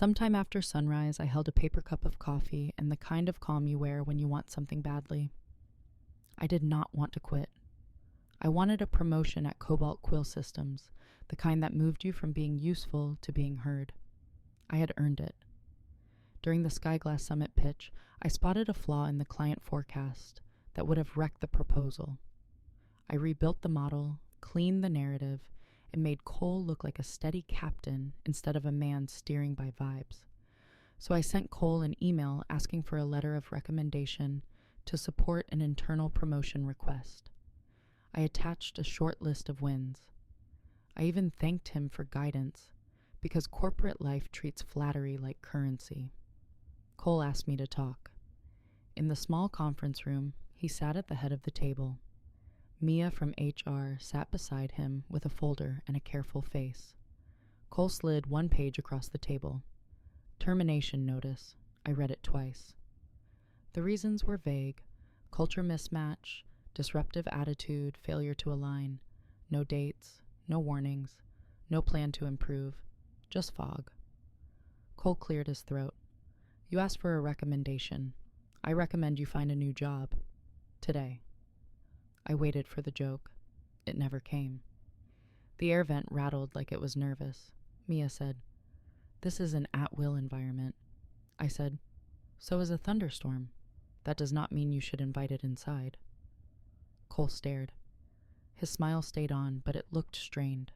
Sometime after sunrise, I held a paper cup of coffee and the kind of calm you wear when you want something badly. I did not want to quit. I wanted a promotion at Cobalt Quill Systems, the kind that moved you from being useful to being heard. I had earned it. During the Skyglass Summit pitch, I spotted a flaw in the client forecast that would have wrecked the proposal. I rebuilt the model, cleaned the narrative, and made Cole look like a steady captain instead of a man steering by vibes. So I sent Cole an email asking for a letter of recommendation to support an internal promotion request. I attached a short list of wins. I even thanked him for guidance, because corporate life treats flattery like currency. Cole asked me to talk. In the small conference room, he sat at the head of the table. Mia from HR sat beside him with a folder and a careful face. Cole slid one page across the table. Termination notice. I read it twice. The reasons were vague. Culture mismatch, disruptive attitude, failure to align. No dates, no warnings, no plan to improve. Just fog. Cole cleared his throat. You asked for a recommendation. I recommend you find a new job. Today. I waited for the joke. It never came. The air vent rattled like it was nervous. Mia said, "This is an at-will environment." I said, "So is a thunderstorm. That does not mean you should invite it inside." Cole stared. His smile stayed on, but it looked strained.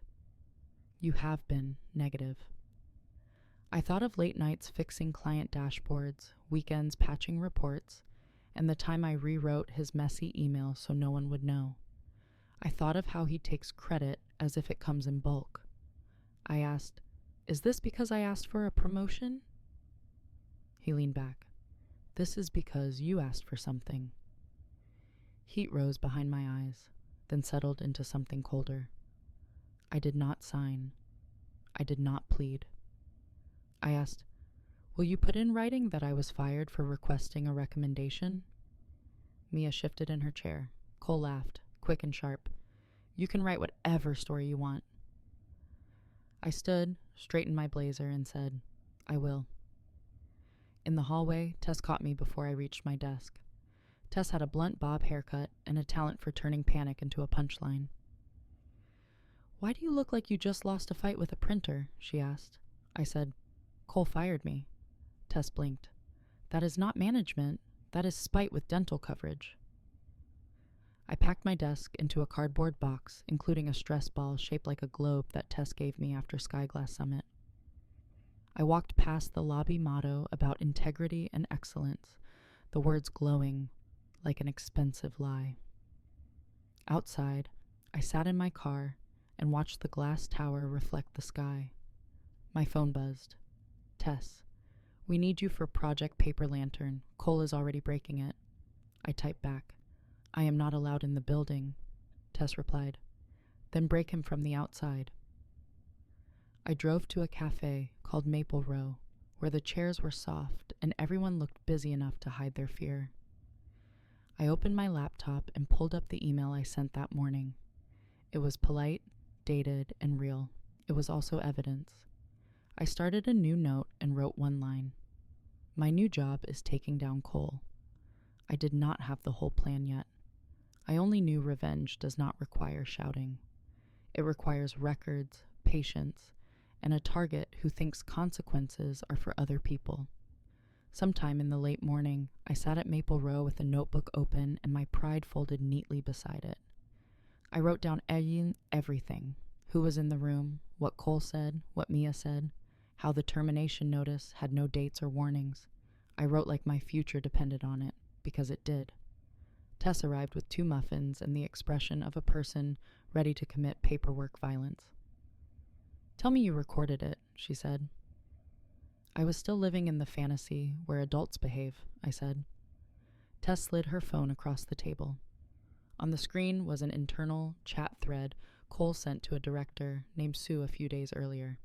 You have been negative. I thought of late nights fixing client dashboards, weekends patching reports, and the time I rewrote his messy email so no one would know. I thought of how he takes credit as if it comes in bulk. I asked, "Is this because I asked for a promotion?" He leaned back. "This is because you asked for something." Heat rose behind my eyes, then settled into something colder. I did not sign. I did not plead. I asked, "Will you put in writing that I was fired for requesting a recommendation?" Mia shifted in her chair. Cole laughed, quick and sharp. "You can write whatever story you want." I stood, straightened my blazer, and said, "I will." In the hallway, Tess caught me before I reached my desk. Tess had a blunt bob haircut and a talent for turning panic into a punchline. "Why do you look like you just lost a fight with a printer?" she asked. I said, "Cole fired me." Tess blinked. "That is not management. That is spite with dental coverage." I packed my desk into a cardboard box, including a stress ball shaped like a globe that Tess gave me after Skyglass Summit. I walked past the lobby motto about integrity and excellence, the words glowing like an expensive lie. Outside, I sat in my car and watched the glass tower reflect the sky. My phone buzzed. "Tess, we need you for Project Paper Lantern. Cole is already breaking it." I typed back, "I am not allowed in the building." Tess replied, "Then break him from the outside." I drove to a cafe called Maple Row, where the chairs were soft and everyone looked busy enough to hide their fear. I opened my laptop and pulled up the email I sent that morning. It was polite, dated, and real. It was also evidence. I started a new note and wrote one line. My new job is taking down Cole. I did not have the whole plan yet. I only knew revenge does not require shouting. It requires records, patience, and a target who thinks consequences are for other people. Sometime in the late morning, I sat at Maple Row with a notebook open and my pride folded neatly beside it. I wrote down everything. Who was in the room, what Cole said, what Mia said, how the termination notice had no dates or warnings. I wrote like my future depended on it, because it did. Tess arrived with 2 muffins and the expression of a person ready to commit paperwork violence. "Tell me you recorded it," she said. I was still living in the fantasy where adults behave, I said. Tess slid her phone across the table. On the screen was an internal chat thread Cole sent to a director named Sue a few days earlier.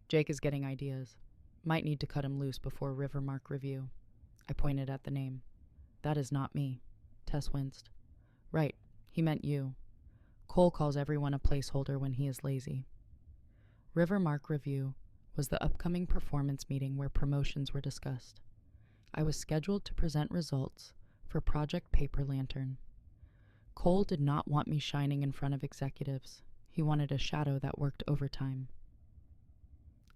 "Jake is getting ideas. Might need to cut him loose before Rivermark review." I pointed at the name. "That is not me." Tess winced. "Right, he meant you. Cole calls everyone a placeholder when he is lazy." Rivermark review was the upcoming performance meeting where promotions were discussed. I was scheduled to present results for Project Paper Lantern. Cole did not want me shining in front of executives. He wanted a shadow that worked overtime.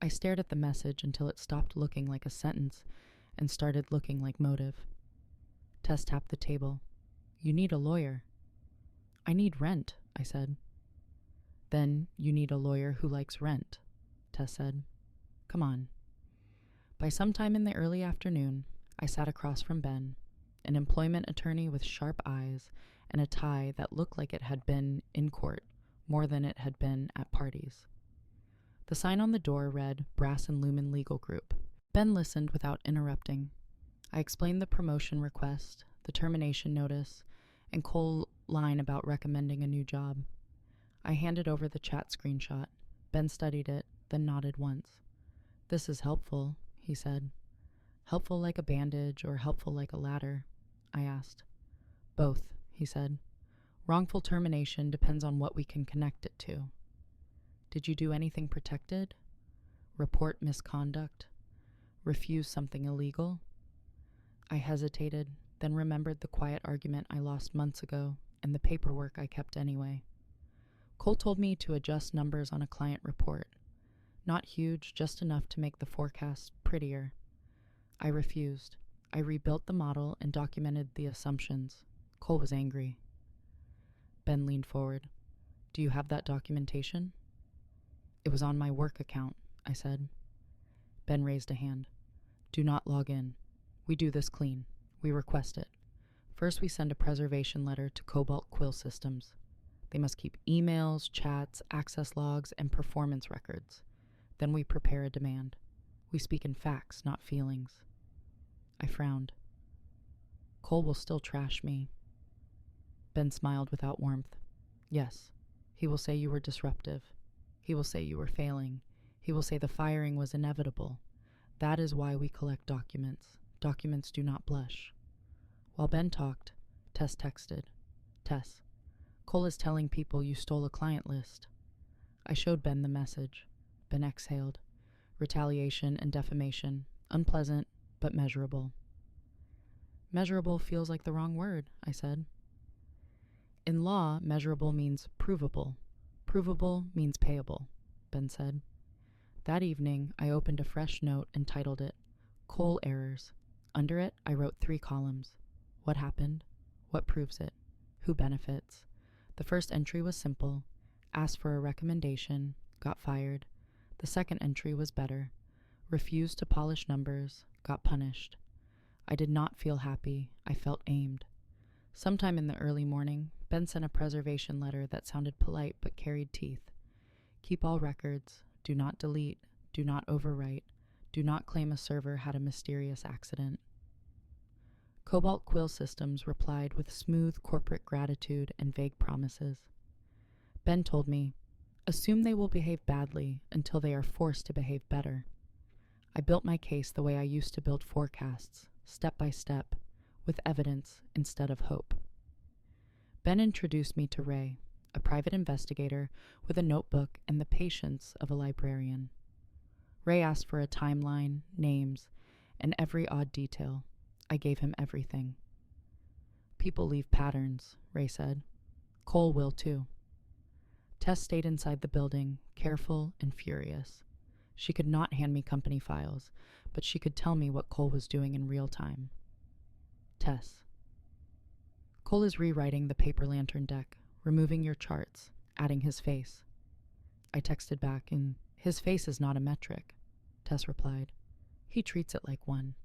I stared at the message until it stopped looking like a sentence and started looking like motive. Tess tapped the table. "You need a lawyer." "I need rent," I said. "Then you need a lawyer who likes rent," Tess said. "Come on." By sometime in the early afternoon, I sat across from Ben, an employment attorney with sharp eyes and a tie that looked like it had been in court more than it had been at parties. The sign on the door read Brass and Lumen Legal Group. Ben listened without interrupting. I explained the promotion request, the termination notice, and Cole's line about recommending a new job. I handed over the chat screenshot. Ben studied it, then nodded once. "This is helpful," he said. "Helpful like a bandage or helpful like a ladder?" I asked. "Both," he said. "Wrongful termination depends on what we can connect it to." "Did you do anything protected? Report misconduct? Refuse something illegal?" I hesitated, then remembered the quiet argument I lost months ago and the paperwork I kept anyway. Cole told me to adjust numbers on a client report. Not huge, just enough to make the forecast prettier. I refused. I rebuilt the model and documented the assumptions. Cole was angry. Ben leaned forward. "Do you have that documentation?" "It was on my work account," I said. Ben raised a hand. "Do not log in. We do this clean. We request it. First, we send a preservation letter to Cobalt Quill Systems. They must keep emails, chats, access logs, and performance records. Then we prepare a demand. We speak in facts, not feelings." I frowned. "Cole will still trash me." Ben smiled without warmth. "Yes, he will say you were disruptive. He will say you were failing. He will say the firing was inevitable. That is why we collect documents. Documents do not blush." While Ben talked, Tess texted. "Tess, Cole is telling people you stole a client list." I showed Ben the message. Ben exhaled. Retaliation and defamation. Unpleasant, but measurable. "Measurable feels like the wrong word," I said. "In law, measurable means provable. Provable means payable," Ben said. That evening, I opened a fresh note and titled it Cole Errors. Under it, I wrote 3 columns. What happened? What proves it? Who benefits? The first entry was simple. Asked for a recommendation. Got fired. The second entry was better. Refused to polish numbers. Got punished. I did not feel happy. I felt aimed. Sometime in the early morning, Ben sent a preservation letter that sounded polite but carried teeth. Keep all records. Do not delete. Do not overwrite. Do not claim a server had a mysterious accident. Cobalt Quill Systems replied with smooth corporate gratitude and vague promises. Ben told me, "Assume they will behave badly until they are forced to behave better." I built my case the way I used to build forecasts, step by step, with evidence instead of hope. Ben introduced me to Ray, a private investigator with a notebook and the patience of a librarian. Ray asked for a timeline, names, and every odd detail. I gave him everything. "People leave patterns," Ray said. "Cole will too." Tess stayed inside the building, careful and furious. She could not hand me company files, but she could tell me what Cole was doing in real time. "Tess, Cole is rewriting the paper lantern deck, removing your charts, adding his face." I texted back, and "His face is not a metric," Tess replied. "He treats it like one."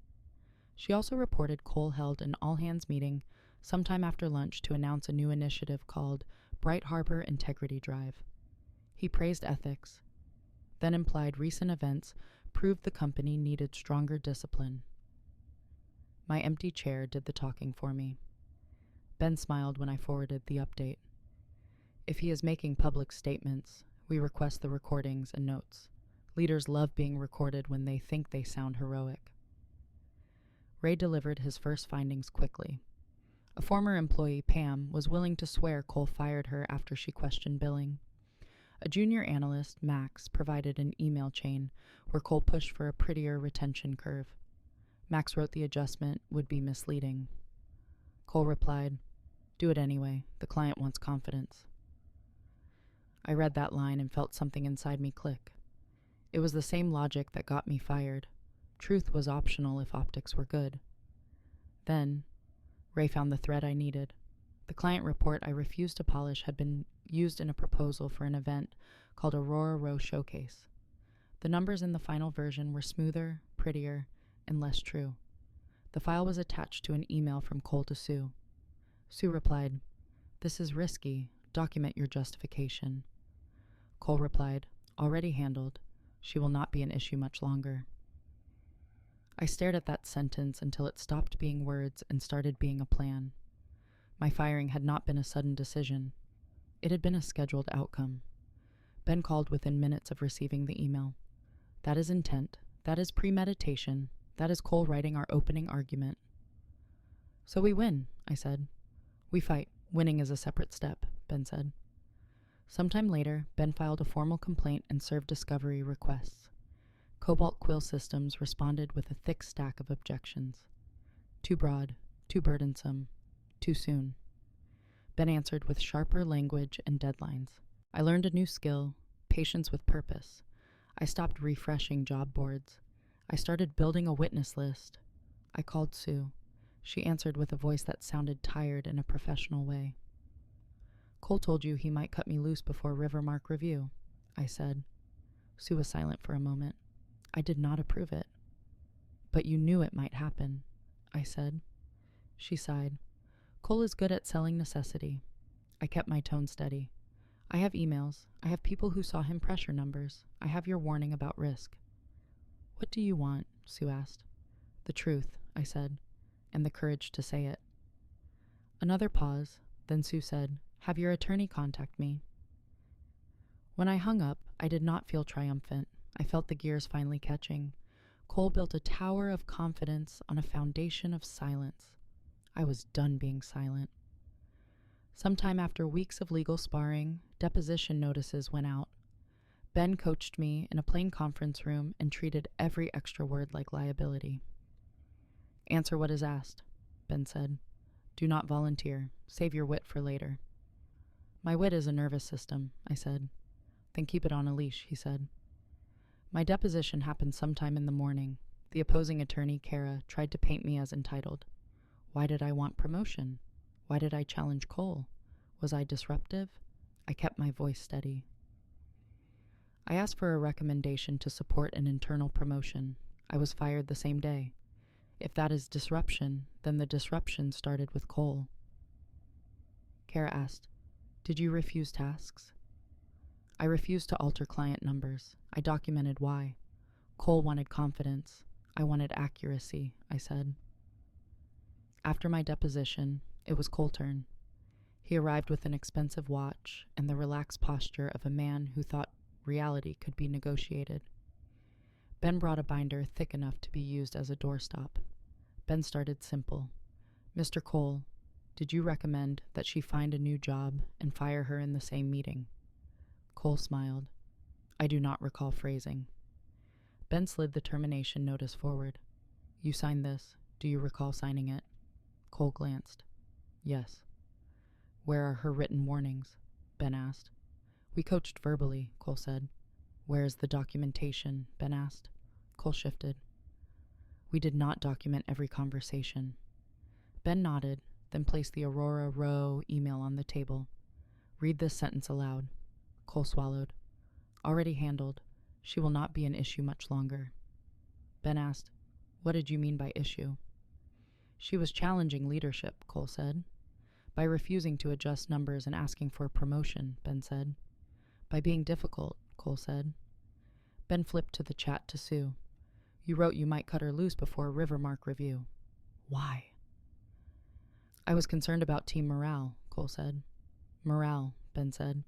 She also reported Cole held an all-hands meeting sometime after lunch to announce a new initiative called Bright Harbor Integrity Drive. He praised ethics, then implied recent events proved the company needed stronger discipline. My empty chair did the talking for me. Ben smiled when I forwarded the update. "If he is making public statements, we request the recordings and notes. Leaders love being recorded when they think they sound heroic." Ray delivered his first findings quickly. A former employee, Pam, was willing to swear Cole fired her after she questioned billing. A junior analyst, Max, provided an email chain where Cole pushed for a prettier retention curve. Max wrote the adjustment would be misleading. Cole replied, "Do it anyway. The client wants confidence." I read that line and felt something inside me click. It was the same logic that got me fired. Truth was optional if optics were good. Then, Ray found the thread I needed. The client report I refused to polish had been used in a proposal for an event called Aurora Row Showcase. The numbers in the final version were smoother, prettier, and less true. The file was attached to an email from Cole to Sue. Sue replied, "This is risky. Document your justification." Cole replied, "Already handled. She will not be an issue much longer." I stared at that sentence until it stopped being words and started being a plan. My firing had not been a sudden decision. It had been a scheduled outcome. Ben called within minutes of receiving the email. "That is intent. That is premeditation. That is Cole writing our opening argument." "So we win," I said. "We fight. Winning is a separate step," Ben said. Sometime later, Ben filed a formal complaint and served discovery requests. Cobalt Quill Systems responded with a thick stack of objections. Too broad, too burdensome, too soon. Ben answered with sharper language and deadlines. I learned a new skill, patience with purpose. I stopped refreshing job boards. I started building a witness list. I called Sue. She answered with a voice that sounded tired in a professional way. "Cole told you he might cut me loose before Rivermark review," I said. Sue was silent for a moment. I did not approve it. "But you knew it might happen," I said. She sighed. "Cole is good at selling necessity." I kept my tone steady. "I have emails. I have people who saw him pressure numbers. I have your warning about risk." "What do you want?" Sue asked. "The truth," I said, and the courage to say it. Another pause, then Sue said, "Have your attorney contact me." When I hung up, I did not feel triumphant. I felt the gears finally catching. Cole built a tower of confidence on a foundation of silence. I was done being silent. Sometime after weeks of legal sparring, deposition notices went out. Ben coached me in a plain conference room and treated every extra word like liability. "Answer what is asked," Ben said. "Do not volunteer. Save your wit for later." "My wit is a nervous system," I said. "Then keep it on a leash," he said. My deposition happened sometime in the morning. The opposing attorney, Kara, tried to paint me as entitled. Why did I want promotion? Why did I challenge Cole? Was I disruptive? I kept my voice steady. I asked for a recommendation to support an internal promotion. I was fired the same day. If that is disruption, then the disruption started with Cole. Kara asked, "Did you refuse tasks?" I refused to alter client numbers. I documented why. Cole wanted confidence. I wanted accuracy, I said. After my deposition, it was Cole's turn. He arrived with an expensive watch and the relaxed posture of a man who thought reality could be negotiated. Ben brought a binder thick enough to be used as a doorstop. Ben started simple. "Mr. Cole, did you recommend that she find a new job and fire her in the same meeting?" Cole smiled. "I do not recall phrasing." Ben slid the termination notice forward. "You signed this. Do you recall signing it?" Cole glanced. "Yes." "Where are her written warnings?" Ben asked. "We coached verbally," Cole said. "Where is the documentation?" Ben asked. Cole shifted. "We did not document every conversation." Ben nodded, then placed the Aurora Row email on the table. "Read this sentence aloud." Cole swallowed. "Already handled. She will not be an issue much longer." Ben asked, "What did you mean by issue?" "She was challenging leadership," Cole said. "By refusing to adjust numbers and asking for a promotion," Ben said. "By being difficult," Cole said. Ben flipped to the chat to Sue. "You wrote you might cut her loose before a Rivermark review. Why?" "I was concerned about team morale," Cole said. "Morale," Ben said.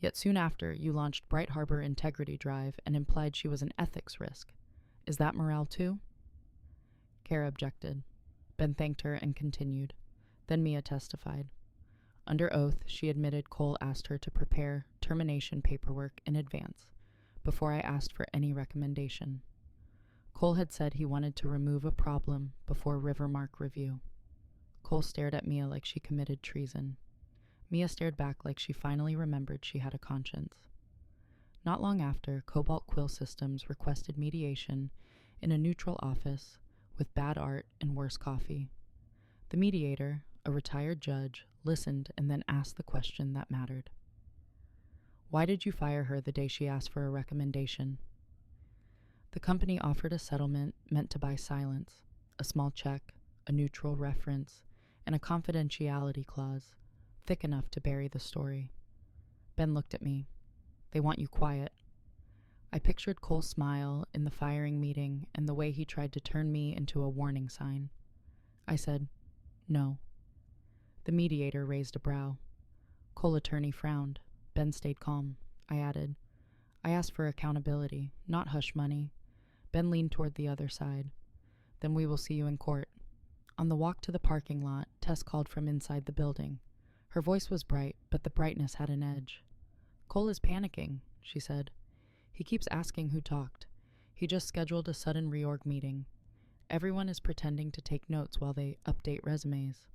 "Yet soon after, you launched Bright Harbor Integrity Drive and implied she was an ethics risk. Is that morale too?" Kara objected. Ben thanked her and continued. Then Mia testified. Under oath, she admitted Cole asked her to prepare termination paperwork in advance, before I asked for any recommendation. Cole had said he wanted to remove a problem before Rivermark review. Cole stared at Mia like she committed treason. Mia stared back like she finally remembered she had a conscience. Not long after, Cobalt Quill Systems requested mediation in a neutral office with bad art and worse coffee. The mediator, a retired judge, listened and then asked the question that mattered. Why did you fire her the day she asked for a recommendation? The company offered a settlement meant to buy silence, a small check, a neutral reference, and a confidentiality clause, thick enough to bury the story. Ben looked at me. They want you quiet. I pictured Cole's smile in the firing meeting and the way he tried to turn me into a warning sign. I said, no. The mediator raised a brow. Cole attorney frowned. Ben stayed calm. I added, I asked for accountability, not hush money. Ben leaned toward the other side. Then we will see you in court. On the walk to the parking lot, Tess called from inside the building. Her voice was bright, but the brightness had an edge. Cole is panicking, she said. He keeps asking who talked. He just scheduled a sudden reorg meeting. Everyone is pretending to take notes while they update resumes.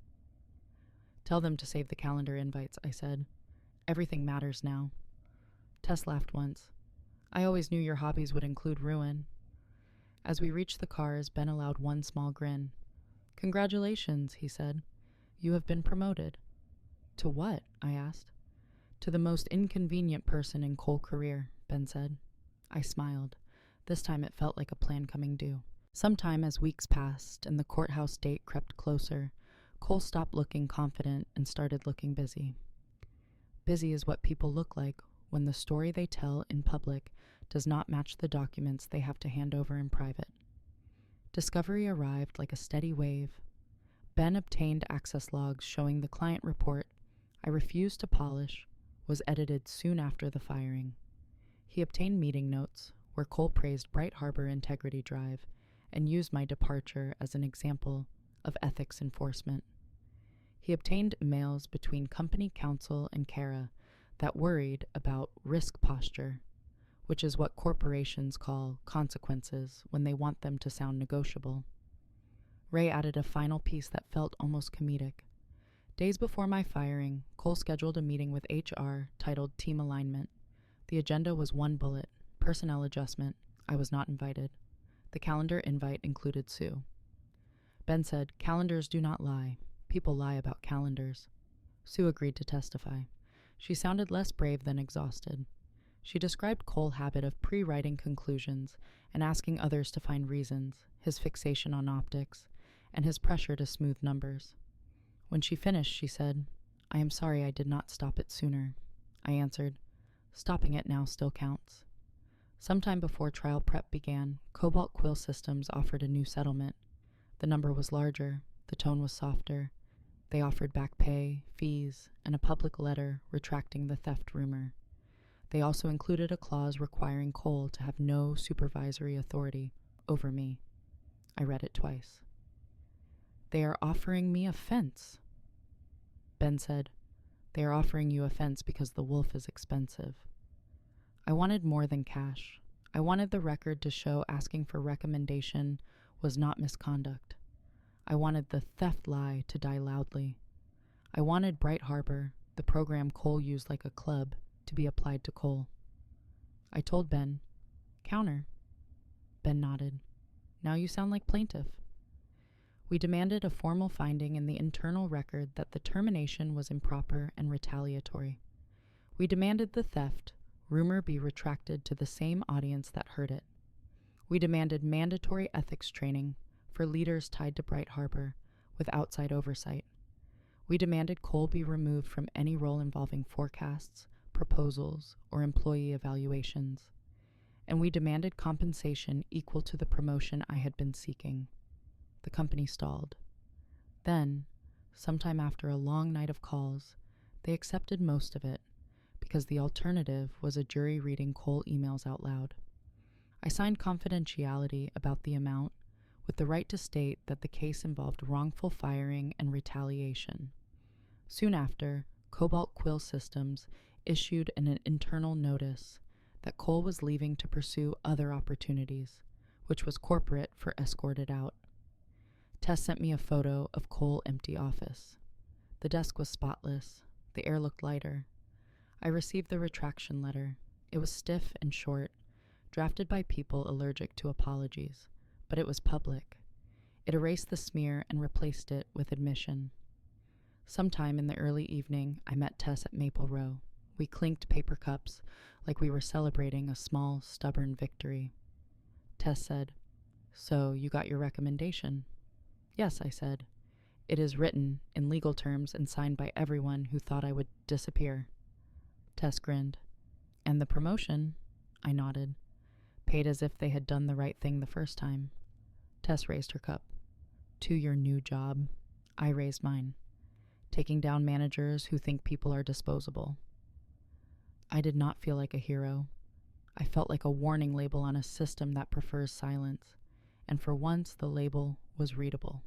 Tell them to save the calendar invites, I said. Everything matters now. Tess laughed once. I always knew your hobbies would include ruin. As we reached the cars, Ben allowed one small grin. Congratulations, he said. You have been promoted. To what? I asked. To the most inconvenient person in Cole's career, Ben said. I smiled. This time it felt like a plan coming due. Sometime as weeks passed and the courthouse date crept closer, Cole stopped looking confident and started looking busy. Busy is what people look like when the story they tell in public does not match the documents they have to hand over in private. Discovery arrived like a steady wave. Ben obtained access logs showing the client report I refused to polish was edited soon after the firing. He obtained meeting notes where Cole praised Bright Harbor Integrity Drive and used my departure as an example of ethics enforcement. He obtained emails between company counsel and Kara that worried about risk posture, which is what corporations call consequences when they want them to sound negotiable. Ray added a final piece that felt almost comedic. Days before my firing, Cole scheduled a meeting with HR titled Team Alignment. The agenda was one bullet, personnel adjustment. I was not invited. The calendar invite included Sue. Ben said, calendars do not lie. People lie about calendars. Sue agreed to testify. She sounded less brave than exhausted. She described Cole's habit of pre-writing conclusions and asking others to find reasons, his fixation on optics, and his pressure to smooth numbers. When she finished, she said, I am sorry I did not stop it sooner. I answered, stopping it now still counts. Sometime before trial prep began, Cobalt Quill Systems offered a new settlement. The number was larger, the tone was softer. They offered back pay, fees, and a public letter retracting the theft rumor. They also included a clause requiring Cole to have no supervisory authority over me. I read it twice. They are offering me a fence. Ben said, they are offering you a fence because the wolf is expensive. I wanted more than cash. I wanted the record to show asking for recommendation was not misconduct. I wanted the theft lie to die loudly. I wanted Bright Harbor, the program Cole used like a club, to be applied to Cole. I told Ben, counter. Ben nodded. Now you sound like plaintiff. We demanded a formal finding in the internal record that the termination was improper and retaliatory. We demanded the theft rumor be retracted to the same audience that heard it. We demanded mandatory ethics training for leaders tied to Bright Harbor with outside oversight. We demanded Cole be removed from any role involving forecasts, proposals, or employee evaluations. And we demanded compensation equal to the promotion I had been seeking. The company stalled. Then, sometime after a long night of calls, they accepted most of it because the alternative was a jury reading Cole emails out loud. I signed confidentiality about the amount with the right to state that the case involved wrongful firing and retaliation. Soon after, Cobalt Quill Systems issued an internal notice that Cole was leaving to pursue other opportunities, which was corporate for escorted out. Tess sent me a photo of Cole's empty office. The desk was spotless. The air looked lighter. I received the retraction letter. It was stiff and short, drafted by people allergic to apologies, but it was public. It erased the smear and replaced it with admission. Sometime in the early evening, I met Tess at Maple Row. We clinked paper cups like we were celebrating a small, stubborn victory. Tess said, "So, you got your recommendation?" "Yes," I said. "It is written, in legal terms, and signed by everyone who thought I would disappear." Tess grinned. "And the promotion?" I nodded. "Paid as if they had done the right thing the first time." Tess raised her cup. "To your new job." I raised mine. "Taking down managers who think people are disposable." I did not feel like a hero. I felt like a warning label on a system that prefers silence, and for once the label was readable.